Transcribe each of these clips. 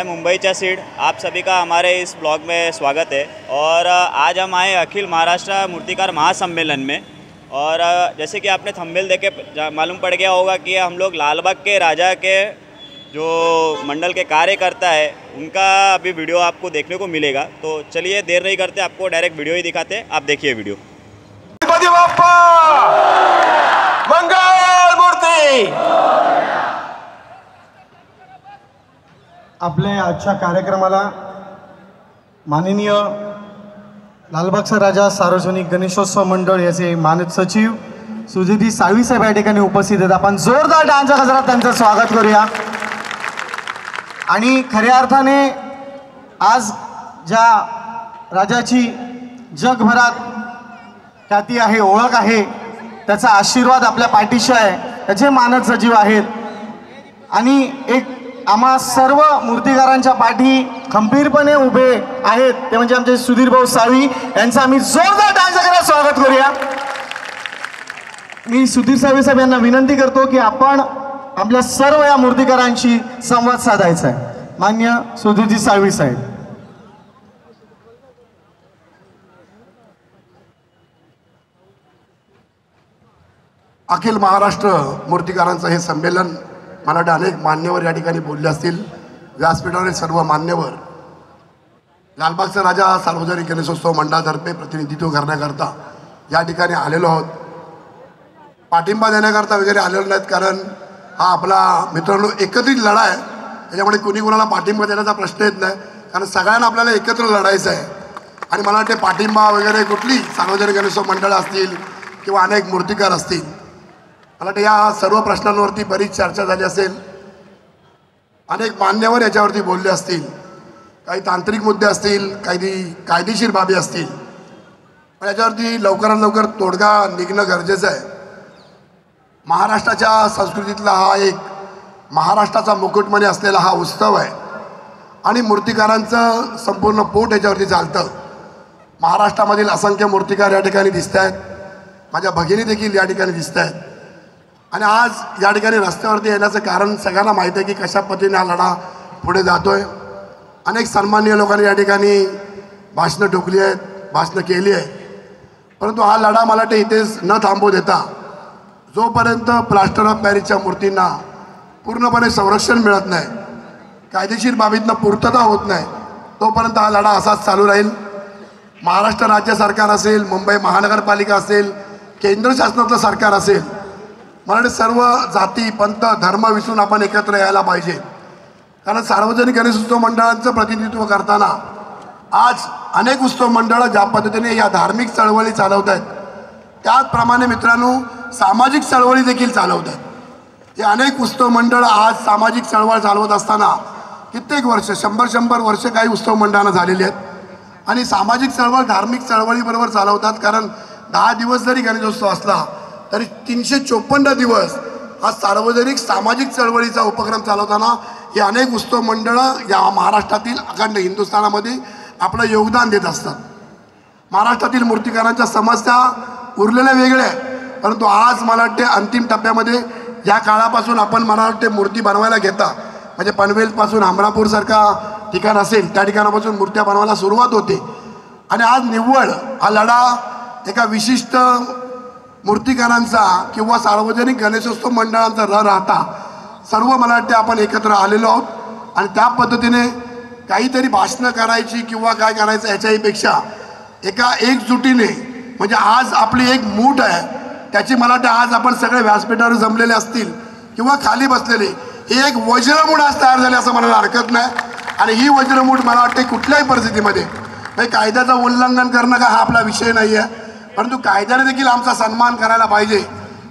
मुंबईचा सीड। आप सभी का हमारे इस ब्लॉग में स्वागत है। और आज हम आए अखिल महाराष्ट्र मूर्तिकार महासम्मेलन में। और जैसे कि आपने थंबनेल देखे मालूम पड़ गया होगा कि हम लोग लालबाग के राजा के जो मंडल के कार्यकर्ता है उनका अभी वीडियो आपको देखने को मिलेगा। तो चलिए देर नहीं करते, आपको डायरेक्ट वीडियो ही दिखाते हैं, आप देखिए वीडियो। मंगल मूर्ती आपल्या आजच्या कार्यक्रमाला माननीय लालबागचा राजा सार्वजनिक गणेशोत्सव मंडळ याचे मानद सचिव सुजिती साळवी साहेब या ठिकाणी उपस्थित आहेत। आपण जोरदार डान्सच्या गजरात त्यांचं स्वागत करूया। आणि खऱ्या अर्थाने आज ज्या राजाची जगभरात ख्याती आहे, ओळख आहे, त्याचा आशीर्वाद आपल्या पाठीशी आहे, त्याचे मानद सचिव आहेत। आणि एक आम्हा सर्व मूर्तिकारांच्या पाठी खंबीरपणे उभे आहेत ते म्हणजे आमचे सुधीर भाऊ साळवी यांचं आम्ही जोरदार डान्स करत स्वागत करूया। मी सुधीर साळवी साहेब यांना विनंती करतो की आपण आपल्या सर्व या मूर्तिकारांशी संवाद साधायचा आहे। मान्य सुधीरजी साळवी साहेब। अखिल महाराष्ट्र मूर्तिकारांचं हे संमेलन मला वाटतं अनेक मान्यवर या ठिकाणी बोलले असतील। व्यासपीठावरील सर्व मान्यवर लालबागचा राजा सार्वजनिक गणेशोत्सव मंडळातर्फे प्रतिनिधित्व करण्याकरता या ठिकाणी आलेलो आहोत। पाठिंबा देण्याकरता वगैरे आलेलो नाहीत, कारण हा आपला मित्रांनो एकत्रित लढा आहे। त्याच्यामुळे कुणी कुणाला पाठिंबा देण्याचा प्रश्न येत नाही, कारण सगळ्यांना आपल्याला एकत्र लढायचं आहे। आणि मला वाटते पाठिंबा वगैरे कुठली सार्वजनिक गणेशोत्सव मंडळं असतील किंवा अनेक मूर्तिकार असतील, मला वाटतं या सर्व प्रश्नांवरती बरीच चर्चा झाली असेल। अनेक मान्यवर याच्यावरती बोलले असतील, काही तांत्रिक मुद्दे असतील, काही कायदेशीर बाबी असतील, पण याच्यावरती लवकरात लवकर तोडगा निघणं गरजेचं आहे। महाराष्ट्राच्या संस्कृतीतला हा एक महाराष्ट्राचा मुकुटमणी असलेला हा उत्सव आहे आणि मूर्तिकारांचं संपूर्ण पोट याच्यावरती चालतं। महाराष्ट्रामधील असंख्य मूर्तिकार या ठिकाणी दिसत आहेत, माझ्या भगिनी देखील या ठिकाणी दिसत आहेत। आणि आज या ठिकाणी रस्त्यावरती येण्याचं कारण सगळ्यांना माहीत आहे की कशा पद्धतीने हा लढा पुढे जातोय। अनेक सन्माननीय लोकांनी या ठिकाणी भाषणं ठोकली आहेत, भाषणं केली आहेत, परंतु हा लढा मला वाटतं इथेच न थांबू देता जोपर्यंत प्लास्टर ऑफ पॅरिसच्या मूर्तींना पूर्णपणे संरक्षण मिळत नाही, कायदेशीर बाबीतनं पूर्तता होत नाही, तोपर्यंत हा लढा असाच चालू राहील। महाराष्ट्र राज्य सरकार असेल, मुंबई महानगरपालिका असेल, केंद्र शासनाचं सरकार असेल, मला वाटतं सर्व जाती पंथ धर्म विसरून आपण एकत्र यायला पाहिजे। कारण सार्वजनिक गणेशोत्सव मंडळांचं प्रतिनिधित्व करताना आज अनेक उत्सव मंडळं ज्या पद्धतीने या धार्मिक चळवळी चालवत आहेत, त्याचप्रमाणे मित्रांनो सामाजिक चळवळी देखील चालवत आहेत। हे अनेक उत्सव मंडळं आज सामाजिक चळवळ चालवत असताना कित्येक वर्ष 100 वर्ष काही उत्सव मंडळांना झालेली आहेत आणि सामाजिक चळवळ धार्मिक चळवळीबरोबर चालवतात। कारण 10 दिवस जरी गणेशोत्सव असला तरी 354 दिवस हा सार्वजनिक सामाजिक चळवळीचा उपक्रम चालवताना हे अनेक उत्सव मंडळं या महाराष्ट्रातील अखंड हिंदुस्थानामध्ये आपलं योगदान देत असतात। महाराष्ट्रातील मूर्तिकारांच्या समस्या उरलेल्या वेगळ्या, परंतु आज मला वाटते अंतिम टप्प्यामध्ये या काळापासून आपण मला वाटते मूर्ती बनवायला घेता, म्हणजे पनवेलपासून अमरापूरसारखा ठिकाण असेल त्या ठिकाणापासून मूर्त्या बनवायला सुरुवात होते। आणि आज निव्वळ हा लढा एका विशिष्ट मूर्तिकारांचा किंवा सार्वजनिक गणेशोत्सव मंडळांचा न राहता सर्व मला वाटते आपण एकत्र आलेलो आहोत। आणि त्या पद्धतीने काहीतरी भाषणं करायची किंवा काय करायचं याच्याहीपेक्षा एका एकजुटीने, म्हणजे आज आपली एक मूठ आहे त्याची मला वाटतं आज आपण सगळे व्यासपीठावर जमलेले असतील किंवा खाली बसलेले ही एक वज्रमूठ आज तयार झाली असं म्हणायला हरकत नाही। आणि ही वज्रमूठ मला वाटते कुठल्याही परिस्थितीमध्ये म्हणजे कायद्याचं उल्लंघन करणं का हा आपला विषय नाही आहे, परंतु कायद्याने देखील आमचा सन्मान करायला पाहिजे।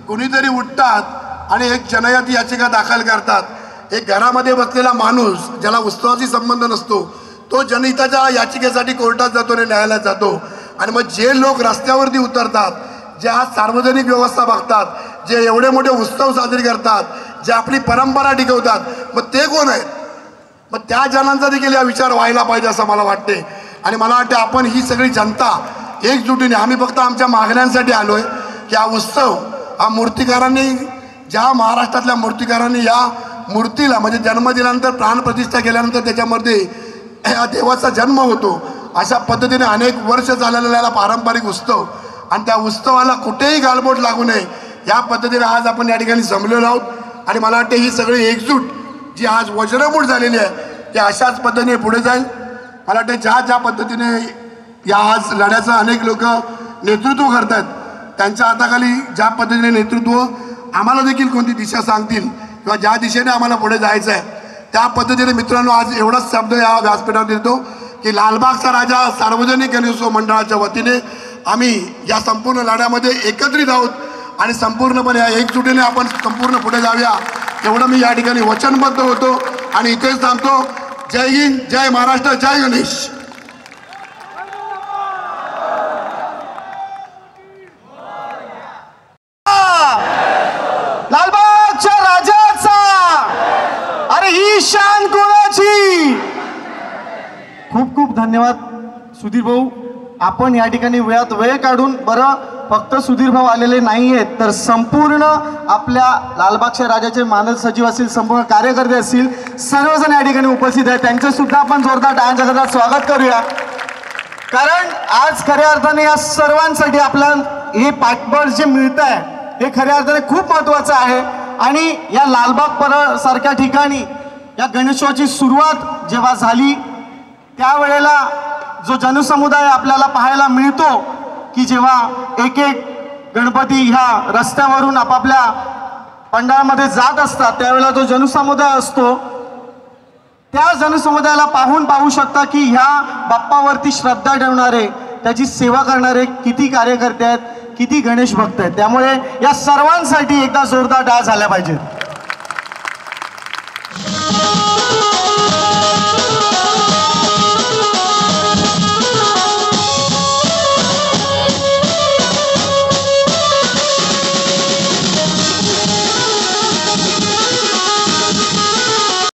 कुणीतरी उठतात आणि एक जनहित याचिका दाखल करतात। एक घरामध्ये बसलेला माणूस ज्याला उत्सवाशी संबंध नसतो तो जनहिताच्या याचिकेसाठी कोर्टात जातो आणि न्यायालयात जातो। आणि मग जे लोक रस्त्यावरती उतरतात, जे आज सार्वजनिक व्यवस्था बघतात, जे एवढे मोठे उत्सव साजरे करतात, जे आपली परंपरा टिकवतात, मग ते कोण आहेत? मग त्या जनांचा देखील या विचार व्हायला पाहिजे असं मला वाटते। आणि मला वाटते आपण ही सगळी जनता एकजुटीने, आम्ही फक्त आमच्या मागण्यांसाठी आलोय की हा उत्सव हा मूर्तिकारांनी ज्या महाराष्ट्रातल्या मूर्तिकारांनी या मूर्तीला म्हणजे जन्म दिल्यानंतर प्राणप्रतिष्ठा केल्यानंतर त्याच्यामध्ये या देवाचा जन्म होतो. अशा पद्धतीने अनेक वर्ष चाललेला पारंपरिक उत्सव आणि त्या उत्सवाला कुठेही गालबोट लागू नये या पद्धतीने आज आपण या ठिकाणी जमलेलो आहोत. आणि मला वाटते ही सगळी एकजूट जी आज वज्रमूठ झालेली आहे ती अशाच पद्धतीने पुढे जाईल. मला वाटते ज्या पद्धतीने या आज लढ्याचं अनेक लोक नेतृत्व करतात त्यांच्या हाताखाली ज्या पद्धतीने नेतृत्व आम्हाला देखील कोणती दिशा सांगतील किंवा ज्या दिशेने आम्हाला पुढे जायचं आहे त्या पद्धतीने मित्रांनो आज एवढाच शब्द या व्यासपीठावर देतो की लालबागचा राजा सार्वजनिक गणेशोत्सव मंडळाच्या वतीने आम्ही या संपूर्ण लढ्यामध्ये एकत्रित आहोत आणि संपूर्णपणे या एकजुटीने आपण संपूर्ण पुढे जाऊया एवढं मी या ठिकाणी वचनबद्ध होतो आणि इथेच थांबतो. जय हिंद, जय महाराष्ट्र, जय गणेश. लालबागच्या राजाचा अरे ही शान कोणाची. खूप खूप धन्यवाद सुधीर भाऊ. आपण या ठिकाणी वेळात वेळ काढून बरं फक्त सुधीर भाऊ आलेले नाही आहेत तर संपूर्ण आपल्या लालबागच्या राजाचे मानद सचिव असतील संपूर्ण कार्यकर्ते असतील सर्वजण या ठिकाणी उपस्थित आहेत. त्यांचे सुद्धा आपण जोरदार टाळ्यांच्या गजरात स्वागत करूया. कारण आज खऱ्या अर्थाने या सर्वांसाठी आपल्याला हे पाठबळ जे मिळत आहे हे खऱ्या अर्थाने खूप महत्त्वाचं आहे. आणि या लालबाग सारख्या ठिकाणी या गणेशोत्सवाची सुरुवात जेव्हा झाली त्यावेळेला जो जनसमुदाय आपल्याला पाहायला मिळतो की जेव्हा एक एक गणपती ह्या रस्त्यावरून आपापल्या पंडाळामध्ये जात असतात त्यावेळेला जो जनसमुदाय असतो त्या जनसमुदायाला पाहू शकता की ह्या बाप्पावरती श्रद्धा ठेवणारे त्याची सेवा करणारे किती कार्यकर्ते आहेत किती गणेश भक्त आहेत. त्यामुळे या सर्वांसाठी एकदा जोरदार टाळ्या झाल्या पाहिजेत.